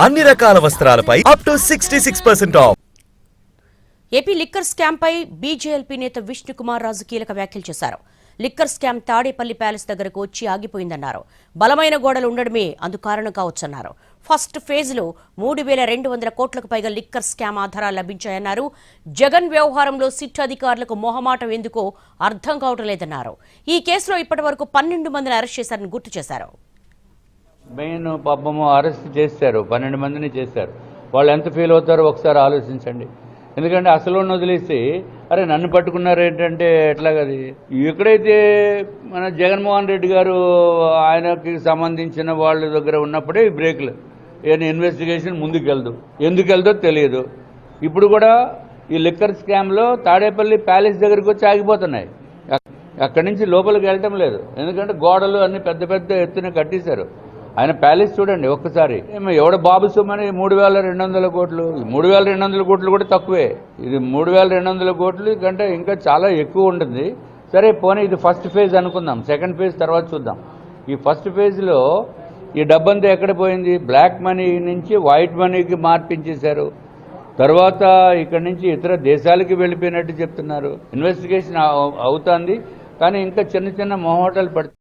అన్ని రకాల వస్త్రాలపై up to 66% off. AP liquor scam పై బీజేఎల్పీ నేత విష్ణుకుమార్ రాజు కీలక వ్యాఖ్యలు చేశారు. లిక్కర్ స్కామ్ తాడేపల్లి ప్యాలెస్ దగ్గరకు వచ్చి ఆగిపోయిందన్నారు. బలమైన గోడలు ఉండడమే అందుకు కారణం కావచ్చన్నారు. ఫస్ట్ ఫేజ్లో 3,200 కోట్లకు పైగా లిక్కర్ స్కామ్ ఆధారాలు లభించాయన్నారు. జగన్ వ్యవహారంలో సిట్ అధికారులకు మొహమాటం ఎందుకో అర్థం కావటం లేదన్నారు. ఈ కేసులో ఇప్పటి వరకు 12 మందిని అరెస్ట్ చేశారని గుర్తు చేశారు. మెయిన్ పాపము అరెస్ట్ చేశారు, 12 మందిని చేశారు. వాళ్ళు ఎంత ఫీల్ అవుతారో ఒకసారి ఆలోచించండి. ఎందుకంటే అసలు వదిలేసి అరే నన్ను పట్టుకున్నారు ఏంటంటే ఎట్లాగది. ఎక్కడైతే మన జగన్మోహన్ రెడ్డి గారు ఆయనకి సంబంధించిన వాళ్ళ దగ్గర ఉన్నప్పుడే ఈ బ్రేక్లు ఏమైనా ఇన్వెస్టిగేషన్ ముందుకెళ్దు, ఎందుకు వెళ్దో తెలియదు. ఇప్పుడు కూడా ఈ లిక్కర్ స్కామ్లో తాడేపల్లి ప్యాలెస్ దగ్గరికి వచ్చి ఆగిపోతున్నాయి. అక్కడి నుంచి లోపలికి వెళ్ళటం లేదు, ఎందుకంటే గోడలు అన్ని పెద్ద పెద్ద ఎత్తున కట్టేశారు. ఆయన ప్యాలెస్ చూడండి ఒక్కసారి. ఎవడ బాబు సొమ్మని 3,200 కోట్లు, 3,200 కోట్లు కూడా తక్కువే. ఇది 3,200 కోట్లు కంటే ఇంకా చాలా ఎక్కువ ఉంటుంది. సరే పోనీ ఇది ఫస్ట్ ఫేజ్ అనుకుందాం, సెకండ్ ఫేజ్ తర్వాత చూద్దాం. ఈ ఫస్ట్ ఫేజ్లో ఈ డబ్బంతా ఎక్కడ పోయింది? బ్లాక్ మనీ నుంచి వైట్ మనీకి మార్పించేశారు. తర్వాత ఇక్కడి నుంచి ఇతర దేశాలకి వెళ్ళిపోయినట్టు చెప్తున్నారు. ఇన్వెస్టిగేషన్ అవుతుంది, కానీ ఇంకా చిన్న చిన్న మొహమాటాలు పడుతుంది.